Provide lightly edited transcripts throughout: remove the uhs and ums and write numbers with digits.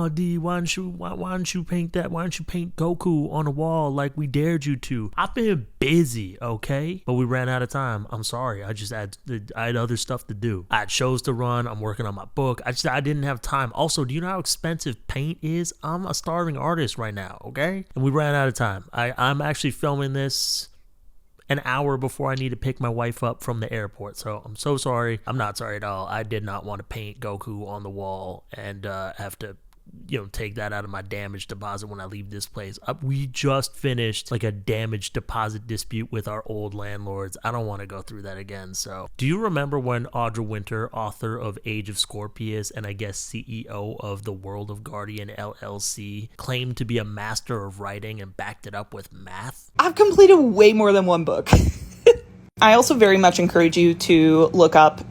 oh D, why don't you paint that? Why don't you paint Goku on a wall like we dared you to? I've been busy, okay? But we ran out of time. I'm sorry. I had other stuff to do. I had shows to run. I'm working on my book. I didn't have time. Also, do you know how expensive paint is? I'm a starving artist right now, okay? And we ran out of time. I'm actually filming this an hour before I need to pick my wife up from the airport. So I'm so sorry. I'm not sorry at all. I did not want to paint Goku on the wall and have to, take that out of my damage deposit when I leave this place. We just finished like a damage deposit dispute with our old landlords. I don't want to go through that again. So do you remember when Audrey Winter, author of Age of Scorpius and I guess CEO of the World of Guardian LLC, claimed to be a master of writing and backed it up with math? I've completed way more than one book. I also very much encourage you to look up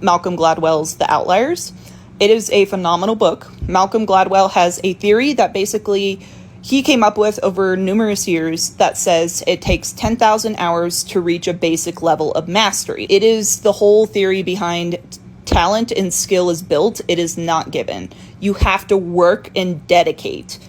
Malcolm Gladwell's The Outliers. It is a phenomenal book. Malcolm Gladwell has a theory that basically he came up with over numerous years that says it takes 10,000 hours to reach a basic level of mastery. It is the whole theory behind talent and skill is built. It is not given. You have to work and dedicate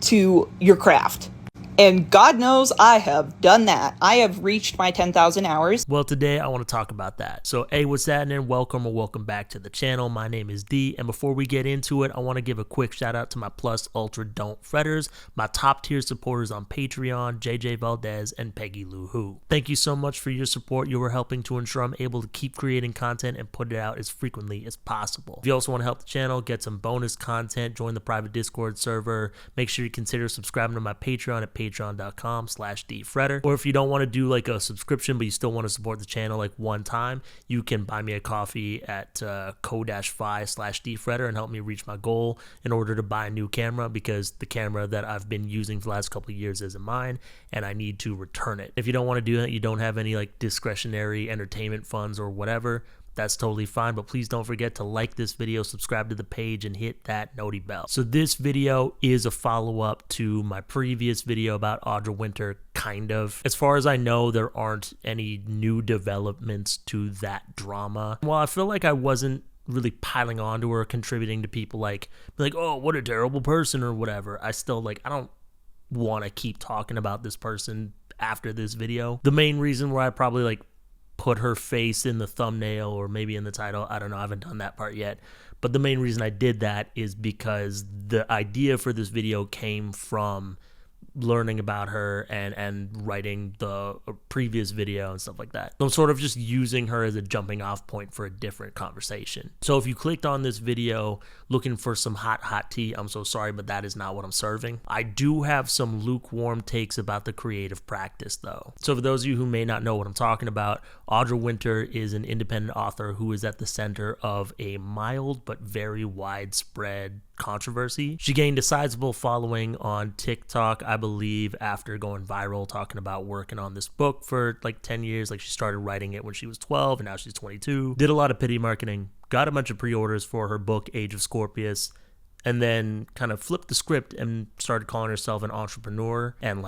to your craft. And God knows I have done that. I have reached my 10,000 hours. Well, today I want to talk about that. So, hey, what's happening? Welcome or welcome back to the channel. My name is D, and before we get into it, I want to give a quick shout out to my Plus Ultra Don't Fretters, my top tier supporters on Patreon, JJ Valdez and Peggy Lou Who. Thank you so much for your support. You are helping to ensure I'm able to keep creating content and put it out as frequently as possible. If you also want to help the channel, get some bonus content, join the private Discord server, make sure you consider subscribing to my Patreon at patreon.com/dfretter. Or if you don't want to do like a subscription but you still want to support the channel like one time, you can buy me a coffee at ko-fi/dfretter and help me reach my goal in order to buy a new camera, because the camera that I've been using for the last couple of years isn't mine and I need to return it. If you don't want to do that, you don't have any like discretionary entertainment funds or whatever, that's totally fine, but please don't forget to like this video, subscribe to the page, and hit that noti bell. So this video is a follow-up to my previous video about Audrey Winter, kind of. As far as I know, there aren't any new developments to that drama. Well, I feel like I wasn't really piling on to her, contributing to people like, oh, what a terrible person or whatever. I still, I don't want to keep talking about this person after this video. The main reason why I probably, put her face in the thumbnail or maybe in the title, I don't know, I haven't done that part yet, but the main reason I did that is because the idea for this video came from learning about her and writing the previous video and stuff like that. So I'm sort of just using her as a jumping off point for a different conversation. So if you clicked on this video looking for some hot tea, I'm so sorry, but that is not what I'm serving. I do have some lukewarm takes about the creative practice though. So for those of you who may not know what I'm talking about, Audrey Winter is an independent author who is at the center of a mild but very widespread controversy. She gained a sizable following on TikTok, I believe, after going viral talking about working on this book for 10 years. She started writing it when she was 12 and now she's 22. Did a lot of pity marketing, got a bunch of pre-orders for her book Age of Scorpius, and then kind of flipped the script and started calling herself an entrepreneur and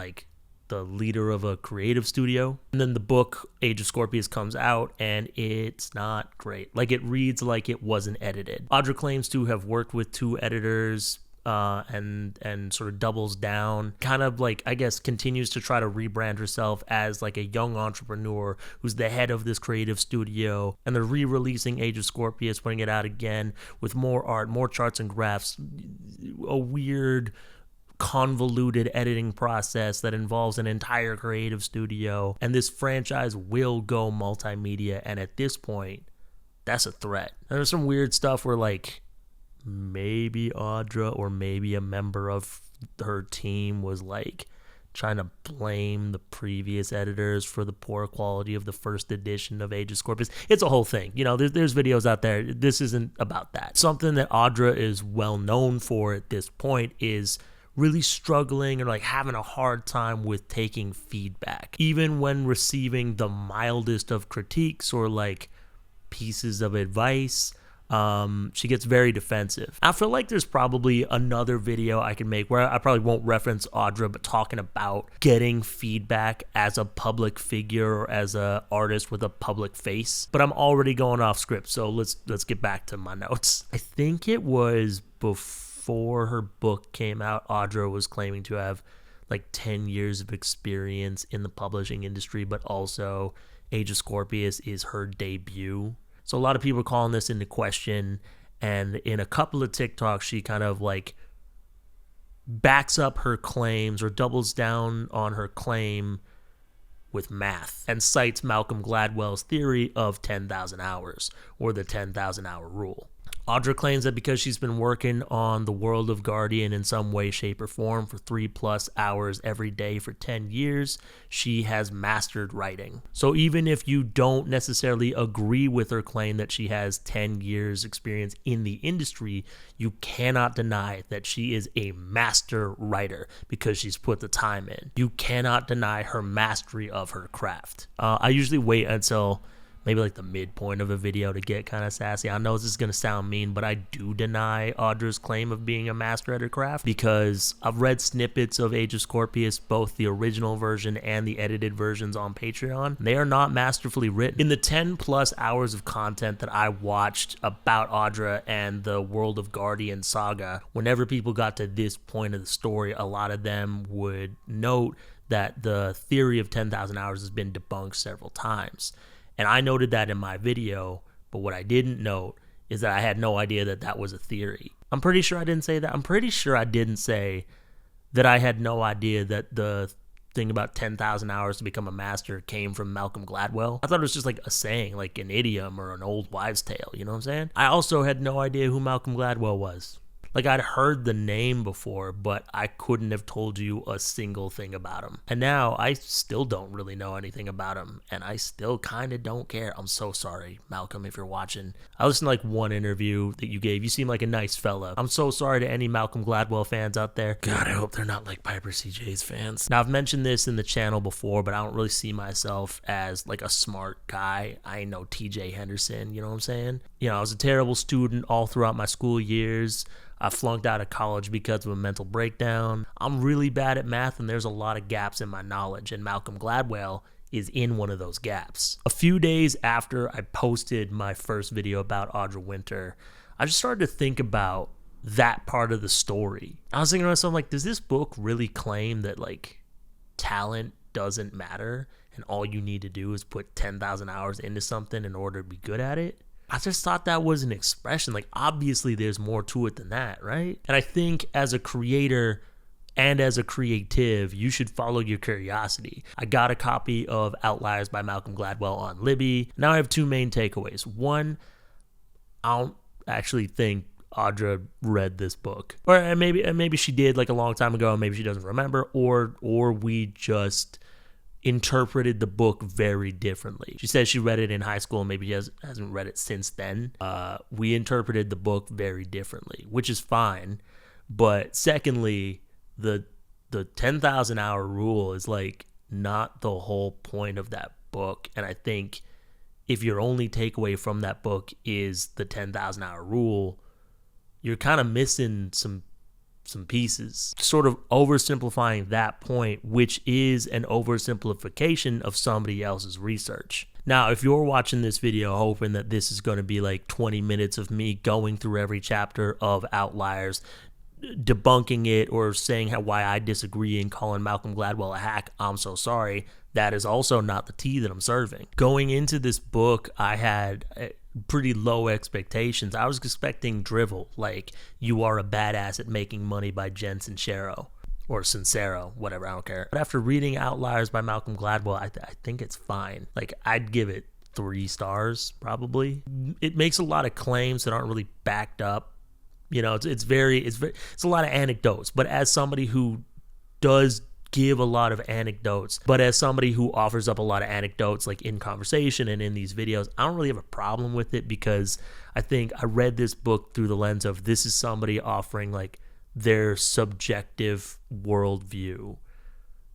the leader of a creative studio. And then the book Age of Scorpius comes out and it's not great. It reads like it wasn't edited. Audra claims to have worked with 2 editors and sort of doubles down, kind of I guess continues to try to rebrand herself as a young entrepreneur who's the head of this creative studio. And they're re-releasing Age of Scorpius, putting it out again with more art, more charts and graphs, a weird convoluted editing process that involves an entire creative studio, and this franchise will go multimedia, and at this point that's a threat. And there's some weird stuff where maybe Audra or maybe a member of her team was trying to blame the previous editors for the poor quality of the first edition of Age of Scorpius. It's a whole thing. There's videos out there. This isn't about that. Something that Audra is well known for at this point is really struggling or having a hard time with taking feedback, even when receiving the mildest of critiques or pieces of advice. She gets very defensive. I feel like there's probably another video I can make where I probably won't reference Audra, but talking about getting feedback as a public figure or as a artist with a public face. But I'm already going off script, so let's get back to my notes. I think it was before before her book came out, Audra was claiming to have like 10 years of experience in the publishing industry, but also Age of Scorpius is her debut. So a lot of people are calling this into question, and in a couple of TikToks, she kind of like backs up her claims or doubles down on her claim with math and cites Malcolm Gladwell's theory of 10,000 hours, or the 10,000 hour rule. Audra claims that because she's been working on the world of Guardian in some way, shape, or form for 3+ hours every day for 10 years, she has mastered writing. So even if you don't necessarily agree with her claim that she has 10 years experience in the industry, you cannot deny that she is a master writer because she's put the time in. You cannot deny her mastery of her craft. I usually wait until maybe like the midpoint of a video to get kind of sassy. I know this is going to sound mean, but I do deny Audra's claim of being a master at her craft because I've read snippets of Age of Scorpius, both the original version and the edited versions on Patreon. They are not masterfully written. In the 10+ hours of content that I watched about Audra and the World of Guardian saga, whenever people got to this point of the story, a lot of them would note that the theory of 10,000 hours has been debunked several times. And I noted that in my video, but what I didn't note is that I had no idea that that was a theory. I'm pretty sure I didn't say that. I'm pretty sure I didn't say that I had no idea that the thing about 10,000 hours to become a master came from Malcolm Gladwell. I thought it was just like a saying, like an idiom or an old wives' tale, you know what I'm saying? I also had no idea who Malcolm Gladwell was. Like, I'd heard the name before, but I couldn't have told you a single thing about him. And now I still don't really know anything about him, and I still kind of don't care. I'm so sorry, Malcolm, if you're watching. I listened to like one interview that you gave. You seem like a nice fella. I'm so sorry to any Malcolm Gladwell fans out there. God, I hope they're not like Piper CJ's fans. Now, I've mentioned this in the channel before, but I don't really see myself as like a smart guy. I ain't no TJ Henderson, you know what I'm saying? You know, I was a terrible student all throughout my school years. I flunked out of college because of a mental breakdown. I'm really bad at math, and there's a lot of gaps in my knowledge, and Malcolm Gladwell is in one of those gaps. A few days after I posted my first video about Audrey Winter, I just started to think about that part of the story. I was thinking to myself, like, does this book really claim that, like, talent doesn't matter, and all you need to do is put 10,000 hours into something in order to be good at it? I just thought that was an expression. Like, obviously there's more to it than that, right? And I think as a creator and as a creative, you should follow your curiosity. I got a copy of Outliers by Malcolm Gladwell on Libby. Now I have two main takeaways. One, I don't actually think Audra read this book. Or maybe she did like a long time ago, and maybe she doesn't remember, or we just interpreted the book very differently. She says she read it in high school and maybe she hasn't read it since then. We interpreted the book very differently, which is fine. But secondly, the 10,000 hour rule is like not the whole point of that book. And I think if your only takeaway from that book is the 10,000 hour rule, you're kind of missing some pieces, sort of oversimplifying that point, which is an oversimplification of somebody else's research. Now, if you're watching this video hoping that this is going to be like 20 minutes of me going through every chapter of Outliers, debunking it, or saying why I disagree and calling Malcolm Gladwell a hack, I'm so sorry. That is also not the tea that I'm serving. Going into this book, I had pretty low expectations. I was expecting drivel, like "You are a badass at making money" by Jen Sincero, or Sincero, whatever, I don't care. But after reading Outliers by Malcolm Gladwell, I think it's fine. Like, I'd give it 3 stars probably. It makes a lot of claims that aren't really backed up. You know, it's a lot of anecdotes. But as somebody who does give a lot of anecdotes, but as somebody who offers up a lot of anecdotes like in conversation and in these videos, I don't really have a problem with it, because I think I read this book through the lens of this is somebody offering like their subjective worldview,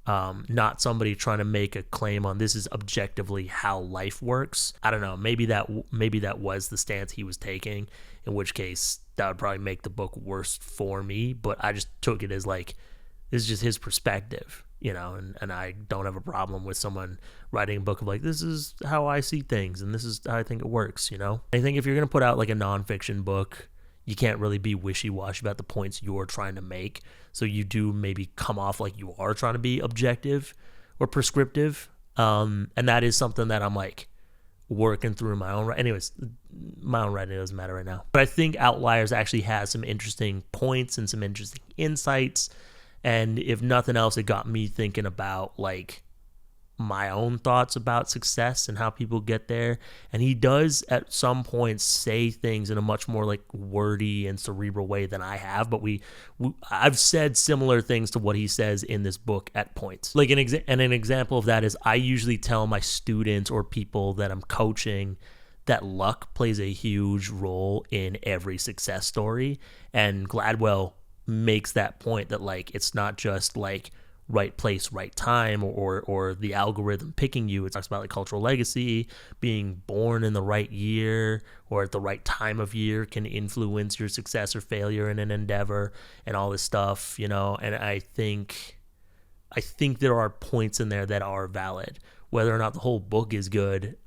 not somebody trying to make a claim on this is objectively how life works. I don't know, maybe that was the stance he was taking, in which case that would probably make the book worse for me, but I just took it as like, this is just his perspective, you know, and I don't have a problem with someone writing a book of like, this is how I see things and this is how I think it works, you know. I think if you're going to put out like a nonfiction book, you can't really be wishy-washy about the points you're trying to make. So you do maybe come off like you are trying to be objective or prescriptive. And that is something that I'm like working through my own. Anyways, my own writing doesn't matter right now. But I think Outliers actually has some interesting points and some interesting insights. And if nothing else, it got me thinking about like my own thoughts about success and how people get there. And he does at some points say things in a much more like wordy and cerebral way than I have, but I've said similar things to what he says in this book at points. Like an example of that is I usually tell my students or people that I'm coaching that luck plays a huge role in every success story, and Gladwell makes that point that like it's not just like right place, right time, or the algorithm picking you. It talks about like cultural legacy, being born in the right year or at the right time of year can influence your success or failure in an endeavor and all this stuff, you know. And I think there are points in there that are valid. Whether or not the whole book is good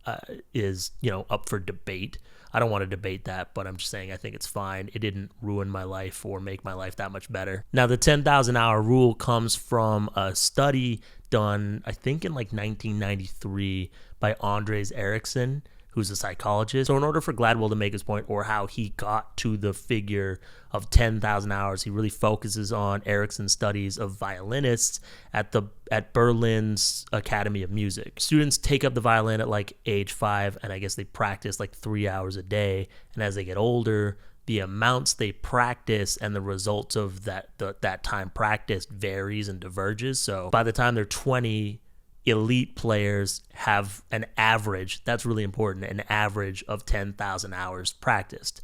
is, you know, up for debate. I don't want to debate that, but I'm just saying I think it's fine. It didn't ruin my life or make my life that much better. Now, the 10,000 hour rule comes from a study done, I think, in like 1993 by Andres Ericsson, who's a psychologist. So in order for Gladwell to make his point, or how he got to the figure of 10,000 hours, he really focuses on Ericsson's studies of violinists at Berlin's Academy of Music. Students take up the violin at like age 5, and I guess they practice like 3 hours a day. And as they get older, the amounts they practice and the results of that time practiced varies and diverges. So by the time they're 20, elite players have an average, that's really important, an average of 10,000 hours practiced.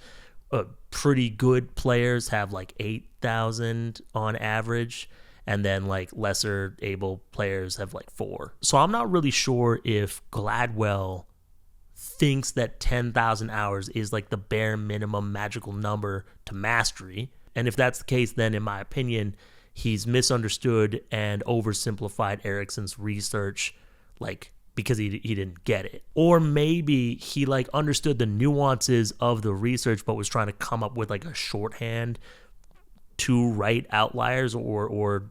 Pretty good players have like 8,000 on average, and then like lesser able players have like 4. So I'm not really sure if Gladwell thinks that 10,000 hours is like the bare minimum magical number to mastery. And if that's the case, then in my opinion, he's misunderstood and oversimplified Ericsson's research, like because he didn't get it. Or maybe he like understood the nuances of the research but was trying to come up with like a shorthand to write Outliers or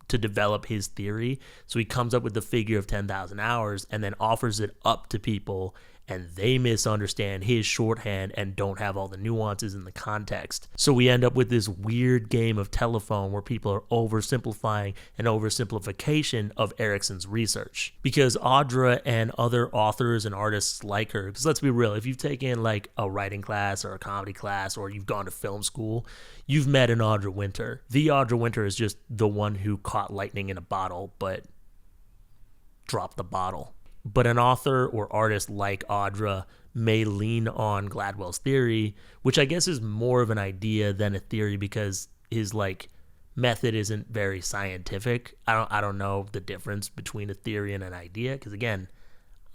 to develop his theory. So he comes up with the figure of 10,000 hours and then offers it up to people, and they misunderstand his shorthand and don't have all the nuances in the context. So we end up with this weird game of telephone where people are oversimplifying and oversimplification of Ericsson's research. Because Audra and other authors and artists like her, because let's be real, if you've taken like a writing class or a comedy class or you've gone to film school, you've met an Audrey Winter. The Audrey Winter is just the one who caught lightning in a bottle but dropped the bottle. But an author or artist like Audra may lean on Gladwell's theory, which I guess is more of an idea than a theory because his like method isn't very scientific. I don't know the difference between a theory and an idea because, again,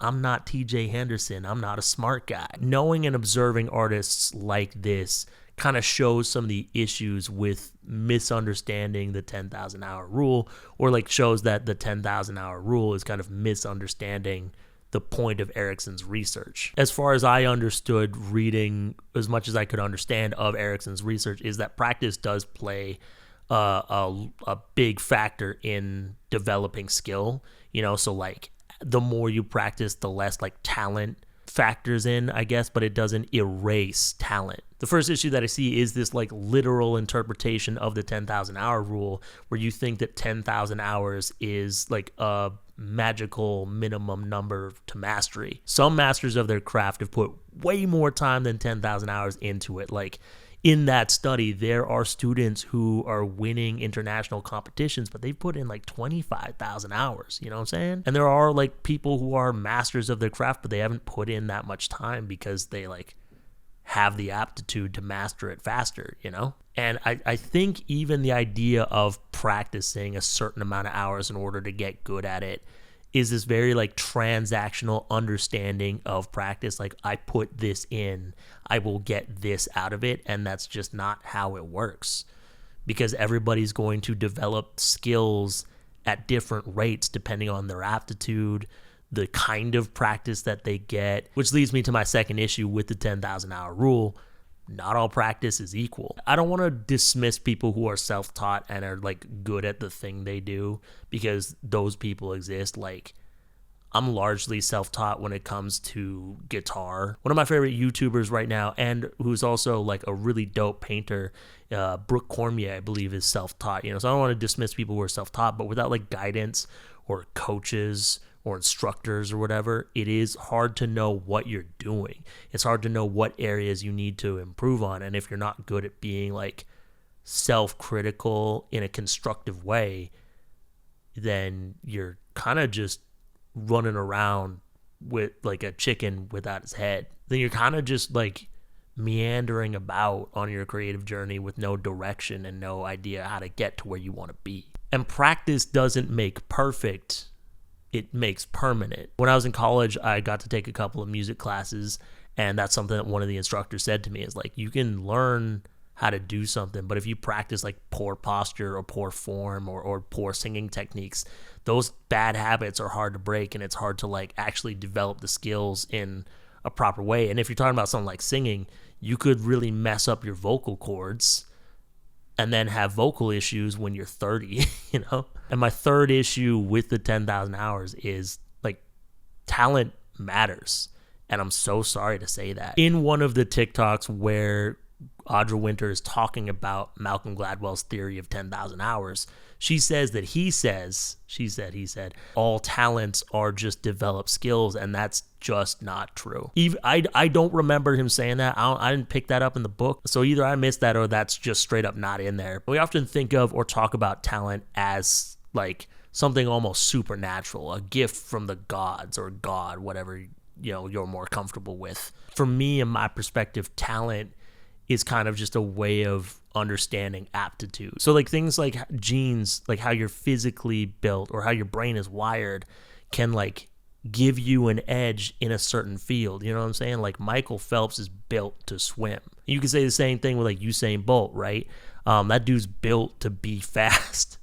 I'm not TJ Henderson. I'm not a smart guy. Knowing and observing artists like this kind of shows some of the issues with misunderstanding the 10,000 hour rule, or like shows that the 10,000 hour rule is kind of misunderstanding the point of Ericsson's research. As far as I understood reading as much as I could understand of Ericsson's research is that practice does play a big factor in developing skill, you know, so like the more you practice, the less like talent factors in, I guess, but it doesn't erase talent. The first issue that I see is this like literal interpretation of the 10,000 hour rule where you think that 10,000 hours is like a magical minimum number to mastery. Some masters of their craft have put way more time than 10,000 hours into it. Like in that study, there are students who are winning international competitions, but they've put in like 25,000 hours, you know what I'm saying? And there are like people who are masters of their craft, but they haven't put in that much time because they like have the aptitude to master it faster, you know? And I think even the idea of practicing a certain amount of hours in order to get good at it is this very like transactional understanding of practice. Like I put this in, I will get this out of it. And that's just not how it works because everybody's going to develop skills at different rates depending on their aptitude, the kind of practice that they get, which leads me to my second issue with the 10,000 hour rule. not all practice is equal. I don't want to dismiss people who are self-taught and are like good at the thing they do, because those people exist. Like, I'm largely self-taught when it comes to guitar. One of my favorite YouTubers right now, and who's also like a really dope painter, Brooke Cormier, I believe, is self-taught. So I don't want to dismiss people who are self-taught, but without like guidance or coaches or instructors or whatever, it is hard to know what you're doing. It's hard to know what areas you need to improve on. And if you're not good at being like self-critical in a constructive way, then you're kind of just running around with like a chicken without its head. Then you're kind of just like meandering about on your creative journey with no direction and no idea how to get to where you want to be. And practice doesn't make perfect, it makes permanent. When I was in college, I got to take a couple of music classes, and that's something that one of the instructors said to me, is like, you can learn how to do something, but if you practice like poor posture or poor form or poor singing techniques, those bad habits are hard to break, and it's hard to like actually develop the skills in a proper way. And if you're talking about something like singing, you could really mess up your vocal cords and then have vocal issues when you're 30, And my third issue with the 10,000 hours is like, talent matters. And I'm so sorry to say that. In one of the TikToks where Audrey Winter is talking about Malcolm Gladwell's theory of 10,000 hours, she says that he said, all talents are just developed skills, and that's just not true. I don't remember him saying that. I didn't pick that up in the book. So either I missed that or that's just straight up not in there. We often think of or talk about talent as like something almost supernatural, a gift from the gods or God, whatever you're more comfortable with. For me, in my perspective, talent is kind of just a way of understanding aptitude. So like things like genes, like how you're physically built or how your brain is wired, can like give you an edge in a certain field. You know what I'm saying? Like Michael Phelps is built to swim. You can say the same thing with like Usain Bolt, right? That dude's built to be fast.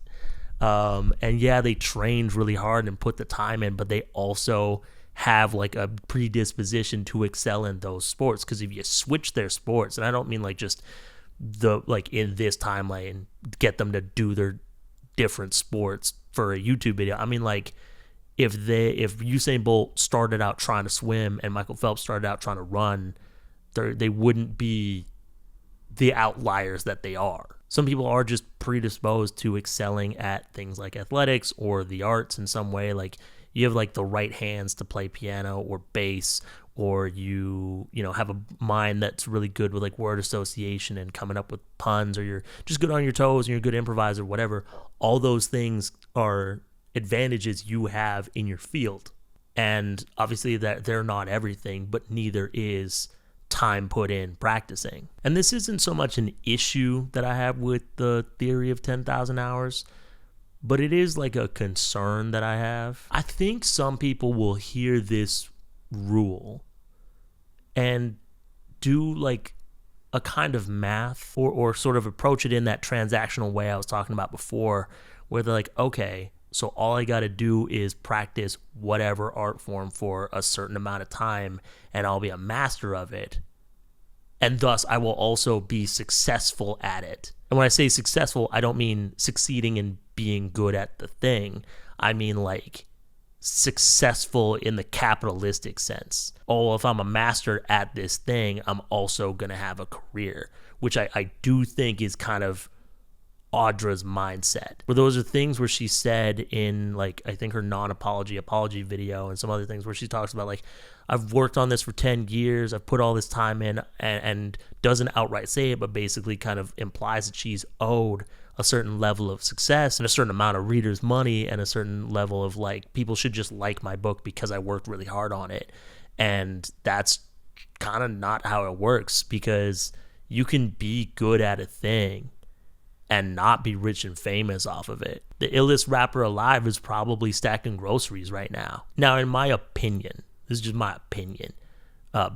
And yeah, they trained really hard and put the time in, but they also have like a predisposition to excel in those sports. Because if you switch their sports, and I don't mean like just the like in this timeline get them to do their different sports for a YouTube video. I mean like if Usain Bolt started out trying to swim and Michael Phelps started out trying to run, they wouldn't be the outliers that they are. Some people are just predisposed to excelling at things like athletics or the arts in some way. Like you have like the right hands to play piano or bass, or you have a mind that's really good with like word association and coming up with puns, or you're just good on your toes and you're a good improviser, whatever. All those things are advantages you have in your field. And obviously that they're not everything, but neither is time put in practicing. And this isn't so much an issue that I have with the theory of 10,000 hours, but it is like a concern that I have. I think some people will hear this rule and do like a kind of math or sort of approach it in that transactional way I was talking about before, where they're like, okay, so all I got to do is practice whatever art form for a certain amount of time and I'll be a master of it. And thus I will also be successful at it. And when I say successful, I don't mean succeeding in being good at the thing. I mean like successful in the capitalistic sense. Oh, if I'm a master at this thing, I'm also going to have a career, which I do think is kind of Audra's mindset. Where those are things where she said in like, I think her apology video and some other things where she talks about like, I've worked on this for 10 years, I've put all this time in, and doesn't outright say it, but basically kind of implies that she's owed a certain level of success and a certain amount of readers' money and a certain level of like, people should just like my book because I worked really hard on it. And that's kind of not how it works, because you can be good at a thing and not be rich and famous off of it. The illest rapper alive is probably stacking groceries right now. Now, in my opinion, this is just my opinion,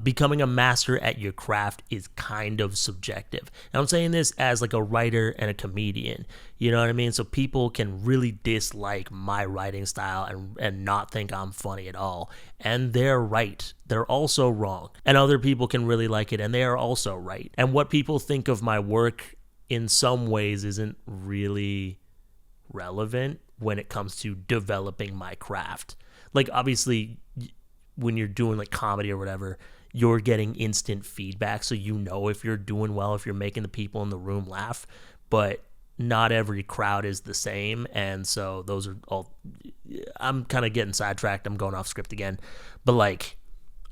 Becoming a master at your craft is kind of subjective. And I'm saying this as like a writer and a comedian. You know what I mean? So people can really dislike my writing style and not think I'm funny at all. And they're right. They're also wrong. And other people can really like it and they are also right. And what people think of my work in some ways isn't really relevant when it comes to developing my craft. Like, obviously, when you're doing like comedy or whatever, you're getting instant feedback, so you know if you're doing well, if you're making the people in the room laugh. But not every crowd is the same, and so those are all. I'm kind of getting sidetracked. I'm going off script again, but like,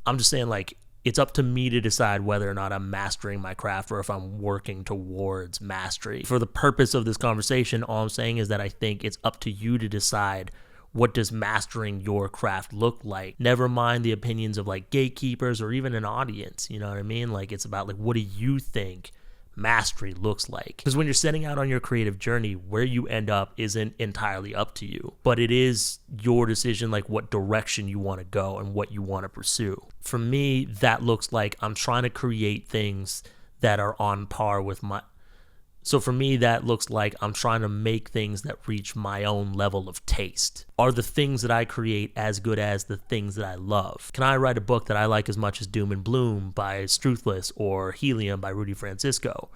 I'm just saying, like, it's up to me to decide whether or not I'm mastering my craft or if I'm working towards mastery. For the purpose of this conversation, all I'm saying is that I think it's up to you to decide, what does mastering your craft look like? Never mind the opinions of like gatekeepers or even an audience. You know what I mean? Like, it's about like, what do you think mastery looks like? Because when you're setting out on your creative journey, where you end up isn't entirely up to you, but it is your decision, like what direction you want to go and what you want to pursue. For me, that looks like I'm trying to create things that are on par with my. So for me, that looks like I'm trying to make things that reach my own level of taste. Are the things that I create as good as the things that I love? Can I write a book that I like as much as Doom and Bloom by Struthless or Helium by Rudy Francisco?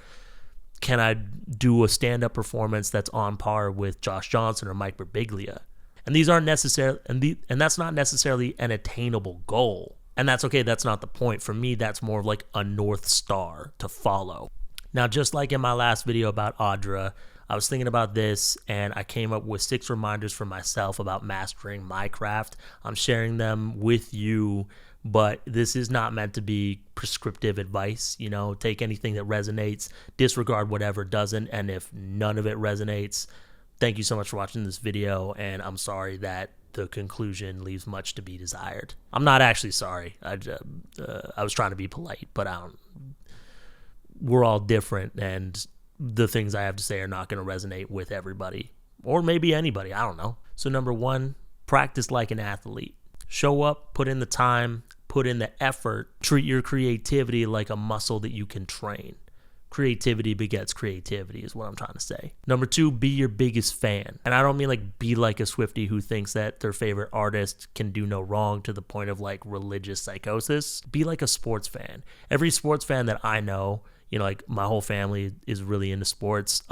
Can I do a stand-up performance that's on par with Josh Johnson or Mike Birbiglia? And these aren't necessarily, and that's not necessarily an attainable goal. And that's okay. That's not the point. For me, that's more of like a North Star to follow. Now, just like in my last video about Audra, I was thinking about this and I came up with 6 reminders for myself about mastering my craft. I'm sharing them with you, but this is not meant to be prescriptive advice. You know, take anything that resonates, disregard whatever doesn't, and if none of it resonates, thank you so much for watching this video, and I'm sorry that the conclusion leaves much to be desired. I'm not actually sorry. I was trying to be polite, but we're all different, and the things I have to say are not going to resonate with everybody, or maybe anybody. I don't know. So number 1, practice like an athlete. Show up, put in the time, put in the effort. Treat your creativity like a muscle that you can train. Creativity begets creativity is what I'm trying to say. Number 2, be your biggest fan. And I don't mean like be like a Swiftie who thinks that their favorite artist can do no wrong to the point of like religious psychosis. Be like a sports fan. Every sports fan that I know, you know, like my whole family is really into sports.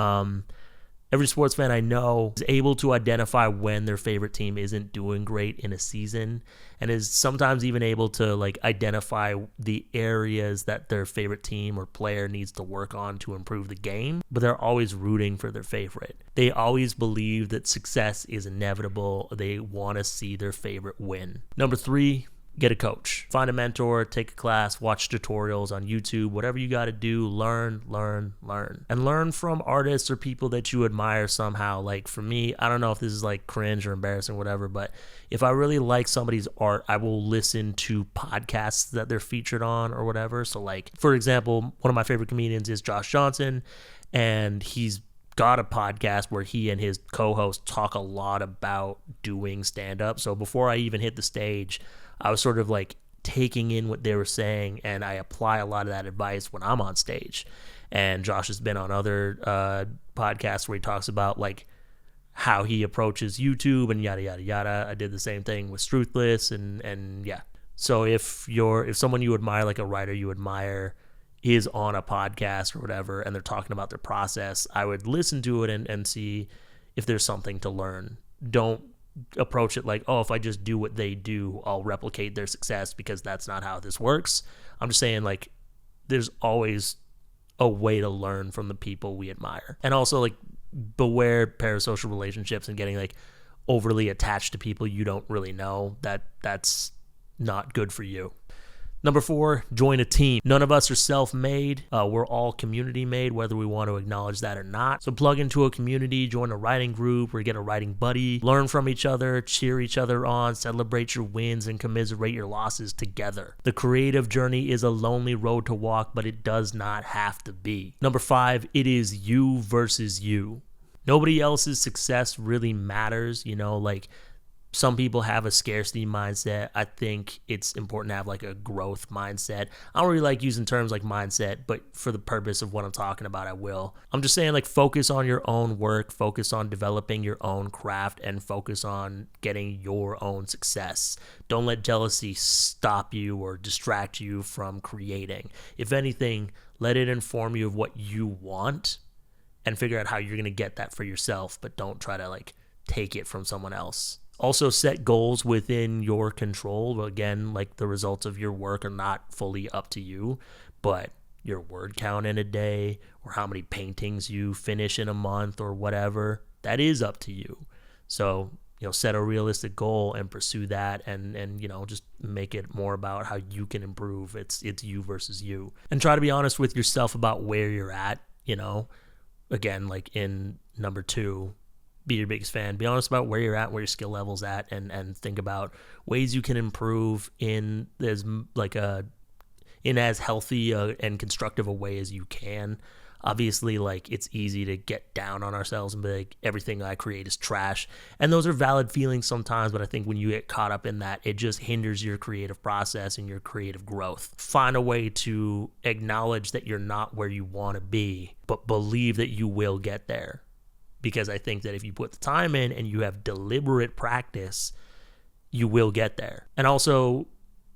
Every sports fan I know is able to identify when their favorite team isn't doing great in a season, and is sometimes even able to like identify the areas that their favorite team or player needs to work on to improve the game, but they're always rooting for their favorite. They always believe that success is inevitable. They want to see their favorite win. Number 3, get a coach. Find a mentor, take a class, watch tutorials on YouTube, whatever you got to do, learn. And learn from artists or people that you admire somehow. Like for me, I don't know if this is like cringe or embarrassing or whatever, but if I really like somebody's art, I will listen to podcasts that they're featured on or whatever. So like, for example, one of my favorite comedians is Josh Johnson, and he's got a podcast where he and his co-host talk a lot about doing stand-up. So before I even hit the stage, I was sort of like taking in what they were saying, and I apply a lot of that advice when I'm on stage. And Josh has been on other podcasts where he talks about like how he approaches YouTube and yada yada yada. I did the same thing with Struthless, and yeah. So if someone you admire, like a writer you admire, is on a podcast or whatever, and they're talking about their process, I would listen to it and see if there's something to learn. Don't approach it like, oh, if I just do what they do, I'll replicate their success, because that's not how this works. I'm just saying, like, there's always a way to learn from the people we admire. And also, like, beware parasocial relationships and getting like overly attached to people you don't really know. That's not good for you. Number 4, join a team. None of us are self-made. We're all community-made, whether we want to acknowledge that or not. So plug into a community, join a writing group, or get a writing buddy. Learn from each other, cheer each other on, celebrate your wins, and commiserate your losses together. The creative journey is a lonely road to walk, but it does not have to be. Number 5, it is you versus you. Nobody else's success really matters, you know, like Some people have a scarcity mindset. I think it's important to have like a growth mindset. I don't really like using terms like mindset, but for the purpose of what I'm talking about, I will. I'm just saying, like, focus on your own work, focus on developing your own craft, and focus on getting your own success. Don't let jealousy stop you or distract you from creating. If anything, let it inform you of what you want and figure out how you're going to get that for yourself, but don't try to like take it from someone else. Also, set goals within your control. Again, like, the results of your work are not fully up to you, but your word count in a day or how many paintings you finish in a month or whatever, that is up to you. So, set a realistic goal and pursue that, and just make it more about how you can improve. It's you versus you. And try to be honest with yourself about where you're at, Again, like in number 2, be your biggest fan. Be honest about where you're at, where your skill level's at, and think about ways you can improve in as healthy and constructive a way as you can. Obviously, like, it's easy to get down on ourselves and be like, everything I create is trash. And those are valid feelings sometimes, but I think when you get caught up in that, it just hinders your creative process and your creative growth. Find a way to acknowledge that you're not where you want to be, but believe that you will get there. Because I think that if you put the time in and you have deliberate practice, you will get there. And also,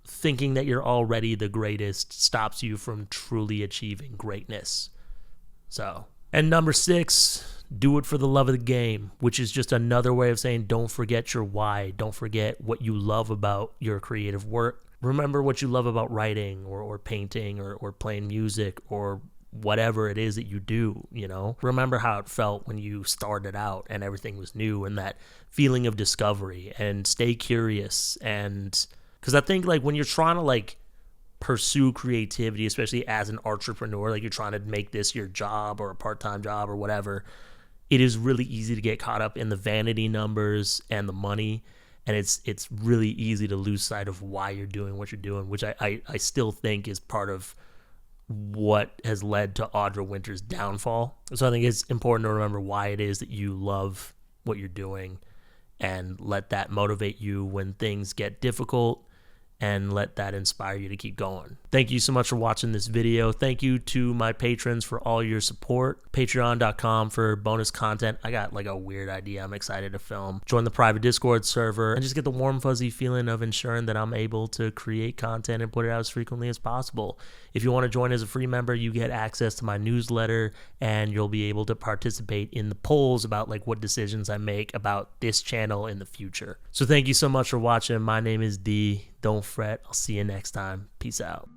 thinking that you're already the greatest stops you from truly achieving greatness. And number 6, do it for the love of the game, which is just another way of saying don't forget your why. Don't forget what you love about your creative work. Remember what you love about writing or painting or playing music or whatever it is that you do, Remember how it felt when you started out and everything was new, and that feeling of discovery, and stay curious. And because I think, like, when you're trying to like pursue creativity, especially as an entrepreneur, like you're trying to make this your job or a part-time job or whatever, it is really easy to get caught up in the vanity numbers and the money. And it's really easy to lose sight of why you're doing what you're doing, which I still think is part of what has led to Audrey Winter's downfall. So I think it's important to remember why it is that you love what you're doing, and let that motivate you when things get difficult, and let that inspire you to keep going. Thank you so much for watching this video. Thank you to my patrons for all your support. Patreon.com for bonus content. I got like a weird idea I'm excited to film. Join the private Discord server and just get the warm, fuzzy feeling of ensuring that I'm able to create content and put it out as frequently as possible. If you want to join as a free member, you get access to my newsletter, and you'll be able to participate in the polls about like what decisions I make about this channel in the future. So thank you so much for watching. My name is D. Don't fret. I'll see you next time. Peace out.